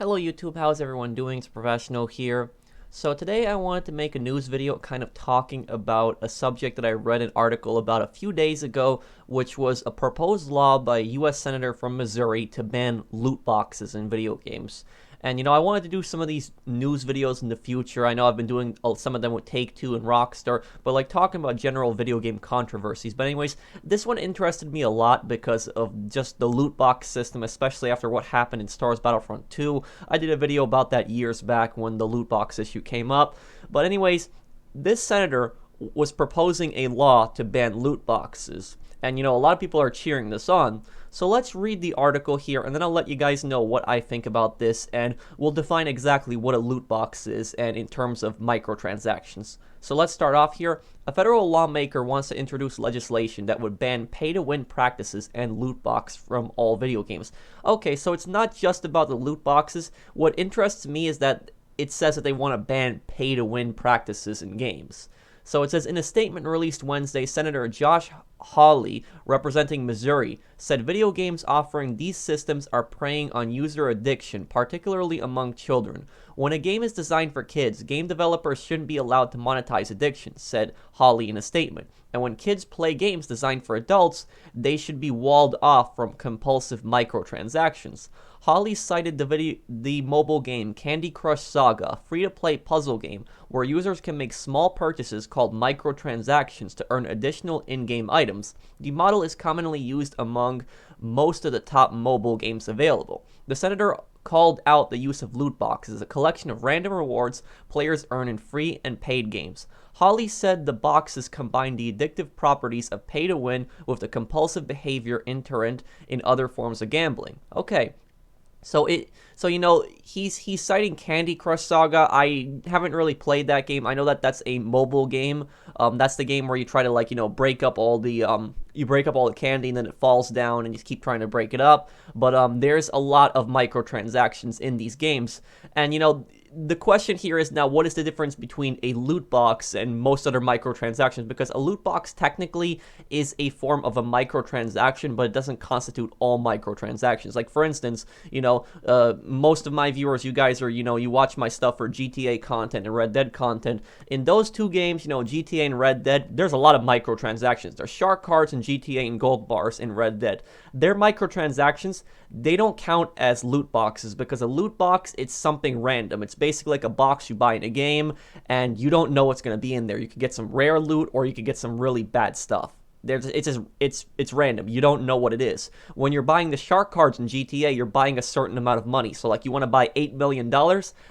Hello YouTube, how's everyone doing? It's Professional here. So today I wanted to make a news video kind of talking about a subject that I read an article about a few days ago, which was a proposed law by a US Senator from Missouri to ban loot boxes in video games. And I wanted to do some of these news videos in the future. I know I've been doing some of them with Take-Two and Rockstar, but like talking about general video game controversies. But anyways, this one interested me a lot because of just the loot box system, especially after what happened in Star Wars Battlefront 2. I did a video about that years back when the loot box issue came up. But anyways, this senator was proposing a law to ban loot boxes. And a lot of people are cheering this on. So let's read the article here, and then I'll let you guys know what I think about this, and we'll define exactly what a loot box is and in terms of microtransactions. So let's start off here. A federal lawmaker wants to introduce legislation that would ban pay-to-win practices and loot box from all video games. Okay, so it's not just about the loot boxes. What interests me is that it says that they want to ban pay-to-win practices in games. So it says, in a statement released Wednesday, Senator Josh Hawley, representing Missouri, said video games offering these systems are preying on user addiction, particularly among children. When a game is designed for kids, game developers shouldn't be allowed to monetize addiction, said Hawley in a statement. And when kids play games designed for adults, they should be walled off from compulsive microtransactions. Hawley cited the mobile game Candy Crush Saga, a free-to-play puzzle game where users can make small purchases called microtransactions to earn additional in-game items. The model is commonly used among most of the top mobile games available. The senator called out the use of loot boxes, a collection of random rewards players earn in free and paid games. Hawley said the boxes combine the addictive properties of pay-to-win with the compulsive behavior inherent in other forms of gambling. Okay. So he's citing Candy Crush Saga. I haven't really played that game. I know that that's a mobile game. That's the game where you try to break up all the candy and then it falls down and you keep trying to break it up. But there's a lot of microtransactions in these games, and the question here is now, what is the difference between a loot box and most other microtransactions? Because a loot box technically is a form of a microtransaction, but it doesn't constitute all microtransactions. Like, for instance, most of my viewers, you guys are, you watch my stuff for GTA content and Red Dead content. In those two games, GTA and Red Dead, there's a lot of microtransactions. There's shark cards in GTA and gold bars in Red Dead. They're microtransactions. They don't count as loot boxes because a loot box, it's something random. It's basically like a box you buy in a game, and you don't know what's going to be in there. You could get some rare loot, or you could get some really bad stuff. It's random. You don't know what it is. When you're buying the shark cards in GTA, you're buying a certain amount of money. So like you want to buy $8 million.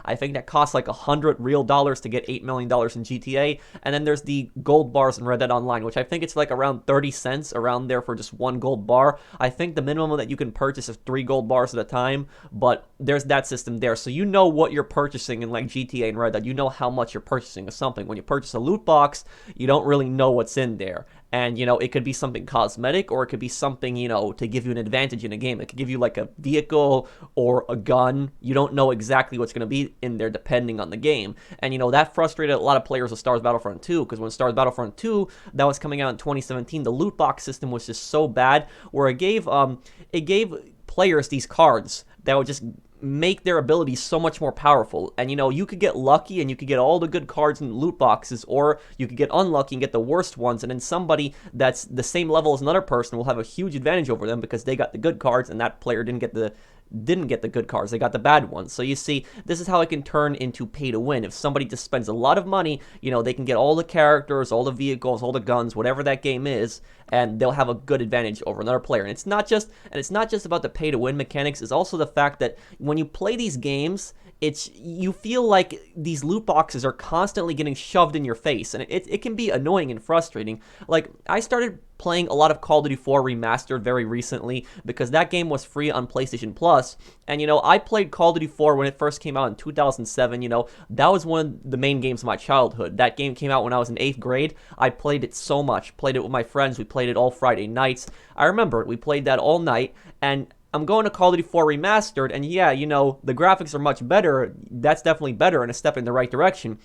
I think that costs like $100 real to get $8 million in GTA. And then there's the gold bars in Red Dead Online, which I think it's like around 30 cents around there for just one gold bar. I think the minimum that you can purchase is 3 gold bars at a time, but there's that system there. So you know what you're purchasing in like GTA and Red Dead. You know how much you're purchasing of something. When you purchase a loot box, you don't really know what's in there. And, it could be something cosmetic, or it could be something, to give you an advantage in a game. It could give you like a vehicle or a gun. You don't know exactly what's going to be in there depending on the game. And, that frustrated a lot of players with Star Wars Battlefront 2, because when Star Wars Battlefront 2, that was coming out in 2017, the loot box system was just so bad, where it gave players these cards that would just make their abilities so much more powerful. And you could get lucky and you could get all the good cards in loot boxes, or you could get unlucky and get the worst ones, and then somebody that's the same level as another person will have a huge advantage over them because they got the good cards and that player didn't get the good cards. They got the bad ones. So you see, this is how it can turn into pay to win. If somebody just spends a lot of money, they can get all the characters, all the vehicles, all the guns, whatever that game is, and they'll have a good advantage over another player. And it's not just about the pay to win mechanics. It's also the fact that when you play these games, you feel like these loot boxes are constantly getting shoved in your face, and it can be annoying and frustrating. Like, I started playing a lot of Call of Duty 4 Remastered very recently because that game was free on PlayStation Plus, and I played Call of Duty 4 when it first came out in 2007. That was one of the main games of my childhood. That game came out when I was in 8th grade. I played it so much. Played it with my friends. We played it all Friday nights. I remember we played that all night, and I'm going to Call of Duty 4 Remastered, and yeah, the graphics are much better. That's definitely better and a step in the right direction.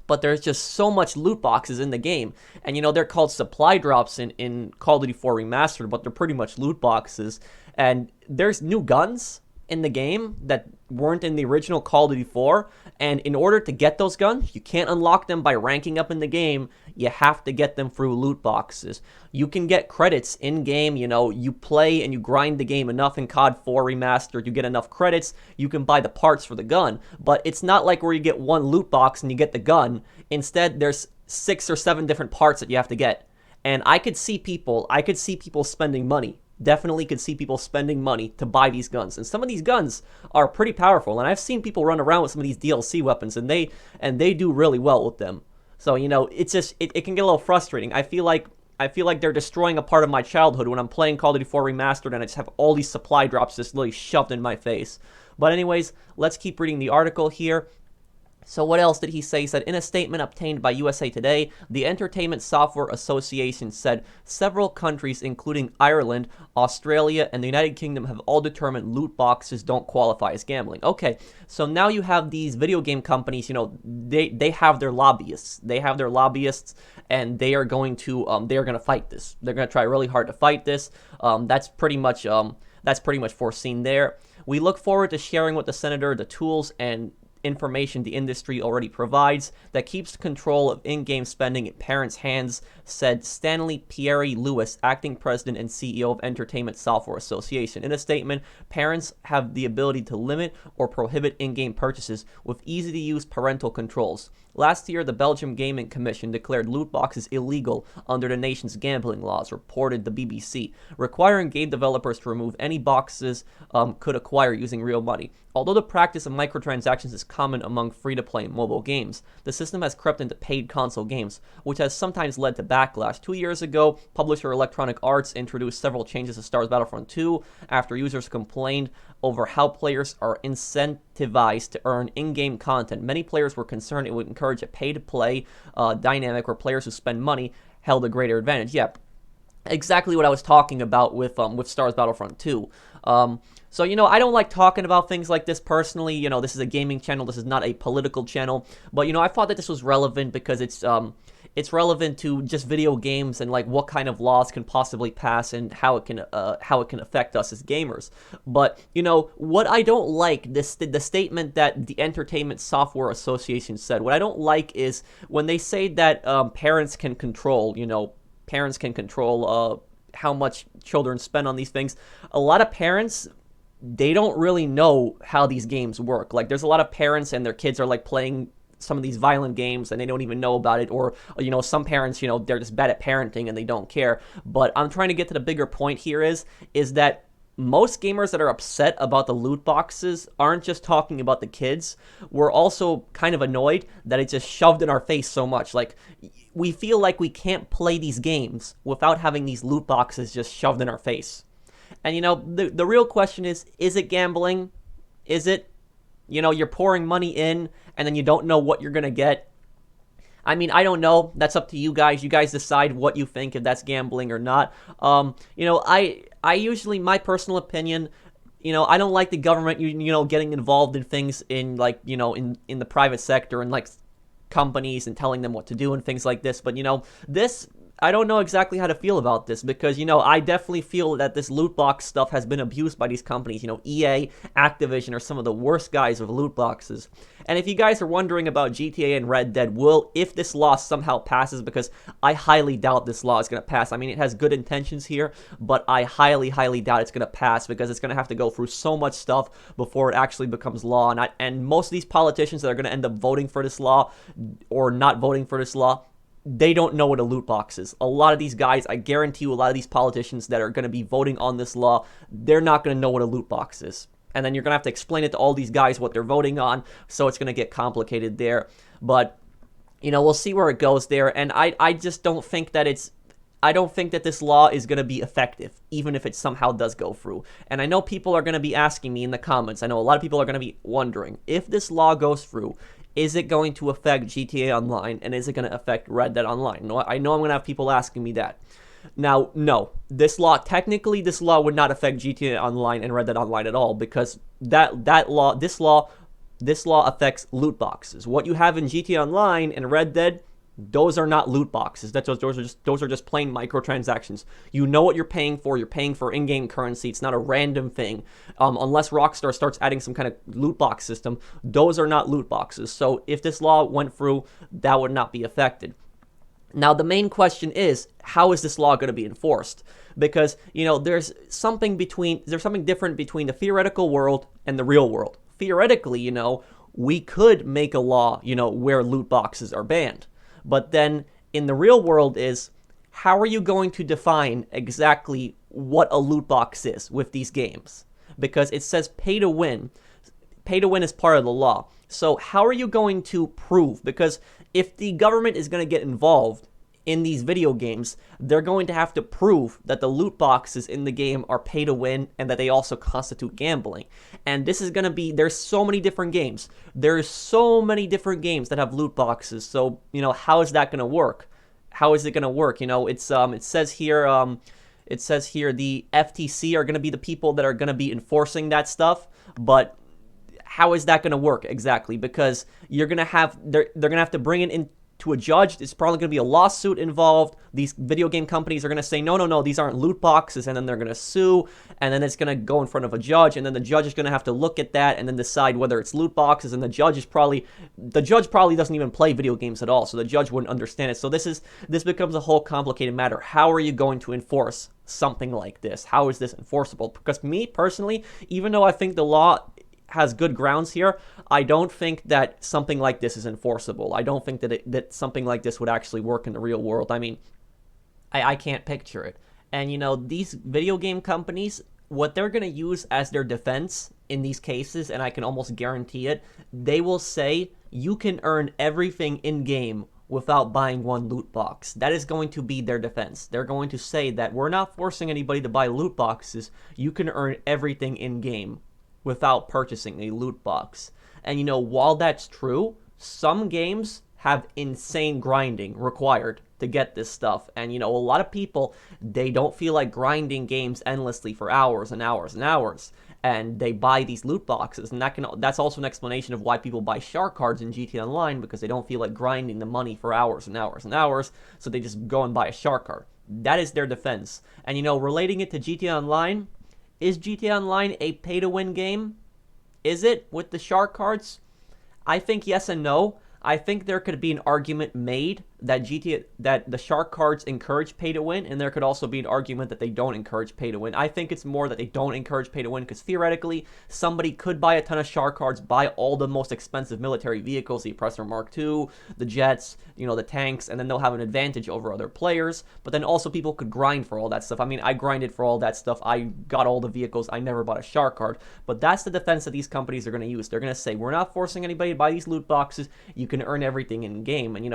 But there's just so much loot boxes in the game. And, they're called supply drops in Call of Duty 4 Remastered, but they're pretty much loot boxes. And there's new guns. in the game that weren't in the original Call of Duty 4, and in order to get those guns, you can't unlock them by ranking up in the game. You have to get them through loot boxes. You can get credits in-game, you play and you grind the game enough in COD 4 Remastered, you get enough credits, you can buy the parts for the gun. But it's not like where you get one loot box and you get the gun. Instead, there's 6 or 7 different parts that you have to get. And I could see people spending money. Definitely could see people spending money to buy these guns. And some of these guns are pretty powerful. And I've seen people run around with some of these DLC weapons, and they do really well with them. So, it's just, it can get a little frustrating. I feel like they're destroying a part of my childhood when I'm playing Call of Duty 4 Remastered and I just have all these supply drops just literally shoved in my face. But anyways, let's keep reading the article here. So what else did he say? He said, in a statement obtained by USA Today, the Entertainment Software Association said several countries, including Ireland, Australia, and the United Kingdom, have all determined loot boxes don't qualify as gambling. Okay, so now you have these video game companies, they have their lobbyists. They have their lobbyists, and they are going to fight this. They're going to try really hard to fight this. That's pretty much foreseen there. We look forward to sharing with the senator the tools and information the industry already provides that keeps control of in-game spending in parents' hands, said Stanley Pierre-Louis, acting president and CEO of Entertainment Software Association. In a statement, parents have the ability to limit or prohibit in-game purchases with easy-to-use parental controls. Last year, the Belgium Gaming Commission declared loot boxes illegal under the nation's gambling laws, reported the BBC, requiring game developers to remove any boxes could acquire using real money. Although the practice of microtransactions is common among free-to-play mobile games, the system has crept into paid console games, which has sometimes led to backlash. 2 years ago, publisher Electronic Arts introduced several changes to Star Wars Battlefront 2 after users complained over how players are incentivized to earn in-game content. Many players were concerned it would encourage a pay-to-play dynamic where players who spend money held a greater advantage. Yeah, exactly what I was talking about with Star Wars Battlefront 2. So, I don't like talking about things like this personally. This is a gaming channel. This is not a political channel. But, I thought that this was relevant because it's relevant to just video games and, like, what kind of laws can possibly pass and how it can affect us as gamers. But, what I don't like, the statement that the Entertainment Software Association said, what I don't like is when they say that parents can control, how much children spend on these things. A lot of parents, they don't really know how these games work. Like, there's a lot of parents and their kids are, like, playing some of these violent games and they don't even know about it. Or, some parents, they're just bad at parenting and they don't care. But I'm trying to get to the bigger point here is that most gamers that are upset about the loot boxes aren't just talking about the kids. We're also kind of annoyed that it's just shoved in our face so much. Like, we feel like we can't play these games without having these loot boxes just shoved in our face. And, the real question is it gambling? Is it? You're pouring money in and then you don't know what you're going to get. I mean, I don't know. That's up to you guys. You guys decide what you think, if that's gambling or not. I usually, my personal opinion, I don't like the government, getting involved in things in, like, in the private sector and, like, companies and telling them what to do and things like this. But, this, I don't know exactly how to feel about this because, I definitely feel that this loot box stuff has been abused by these companies. EA, Activision are some of the worst guys with loot boxes. And if you guys are wondering about GTA and Red Dead, if this law somehow passes, because I highly doubt this law is going to pass. I mean, it has good intentions here, but I highly, highly doubt it's going to pass because it's going to have to go through so much stuff before it actually becomes law. And most of these politicians that are going to end up voting for this law or not voting for this law, they don't know what a loot box is. A lot of these guys, I guarantee you, a lot of these politicians that are going to be voting on this law, they're not going to know what a loot box is. And then you're going to have to explain it to all these guys what they're voting on, so it's going to get complicated there. But, we'll see where it goes there. And I just don't think that I don't think that this law is going to be effective, even if it somehow does go through. And I know people are going to be asking me in the comments, I know a lot of people are going to be wondering, if this law goes through, is it going to affect GTA Online, and is it going to affect Red Dead Online? No, I know I'm going to have people asking me that. Now, no, this law would not affect GTA Online and Red Dead Online at all, because this law affects loot boxes. What you have in GTA Online and Red Dead, Those are not loot boxes. Those are just plain microtransactions. You know what you're paying for. You're paying for in-game currency. It's not a random thing. Unless Rockstar starts adding some kind of loot box system, those are not loot boxes. So if this law went through, that would not be affected. Now, the main question is, how is this law going to be enforced? Because, there's something different between the theoretical world and the real world. Theoretically, we could make a law, where loot boxes are banned. But then in the real world how are you going to define exactly what a loot box is with these games? Because it says pay to win. Pay to win is part of the law. So how are you going to prove? Because if the government is going to get involved in these video games, they're going to have to prove that the loot boxes in the game are pay to win and that they also constitute gambling. And this is going to be, there's so many different games. There's so many different games that have loot boxes. So, how is that going to work? How is it going to work? It says here the FTC are going to be the people that are going to be enforcing that stuff, but how is that going to work exactly? Because they're going to have to bring it in to a judge. It's probably going to be a lawsuit involved. These video game companies are going to say, no, these aren't loot boxes, and then they're going to sue, and then it's going to go in front of a judge, and then the judge is going to have to look at that and then decide whether it's loot boxes, and the judge probably doesn't even play video games at all, so the judge wouldn't understand it. So this becomes a whole complicated matter. How are you going to enforce something like this? How is this enforceable? Because me, personally, even though I think the law has good grounds here, I don't think that something like this is enforceable. I don't think that something like this would actually work in the real world. I mean, I can't picture it. And, these video game companies, what they're going to use as their defense in these cases, and I can almost guarantee it, they will say, you can earn everything in-game without buying one loot box. That is going to be their defense. They're going to say that we're not forcing anybody to buy loot boxes. You can earn everything in-game without purchasing a loot box. And while that's true, some games have insane grinding required to get this stuff. And a lot of people, they don't feel like grinding games endlessly for hours and hours and hours, and they buy these loot boxes. And that's also an explanation of why people buy shark cards in GTA Online, because they don't feel like grinding the money for hours and hours and hours, so they just go and buy a shark card. That is their defense. And relating it to GTA Online, is GTA Online a pay-to-win game? Is it, with the shark cards? I think yes and no. I think there could be an argument made that the shark cards encourage pay to win, and there could also be an argument that they don't encourage pay to win. I think it's more that they don't encourage pay to win, because theoretically somebody could buy a ton of shark cards, buy all the most expensive military vehicles, the Oppressor Mark II, the jets, the tanks, and then they'll have an advantage over other players. But then also people could grind for all that stuff. I mean, I grinded for all that stuff. I got all the vehicles. I never bought a shark card. But that's the defense that these companies are going to use. They're going to say, we're not forcing anybody to buy these loot boxes. You can earn everything in game. And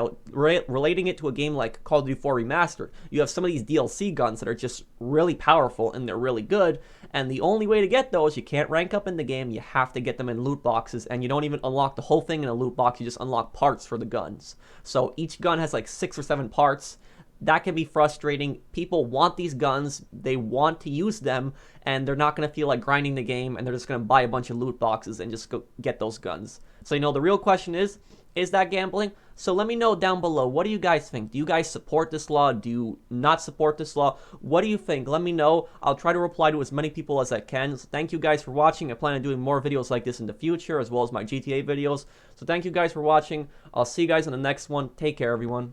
relating it to a game like Call of Duty 4 Remastered, you have some of these DLC guns that are just really powerful and they're really good, and the only way to get those, you can't rank up in the game, you have to get them in loot boxes, and you don't even unlock the whole thing in a loot box, you just unlock parts for the guns. So each gun has like 6 or 7 parts. That can be frustrating. People want these guns, they want to use them, and they're not going to feel like grinding the game, and they're just going to buy a bunch of loot boxes and just go get those guns. So the real question is that gambling? So let me know down below, what do you guys think? Do you guys support this law? Do you not support this law? What do you think? Let me know. I'll try to reply to as many people as I can. So thank you guys for watching. I plan on doing more videos like this in the future, as well as my GTA videos. So thank you guys for watching. I'll see you guys in the next one. Take care, everyone.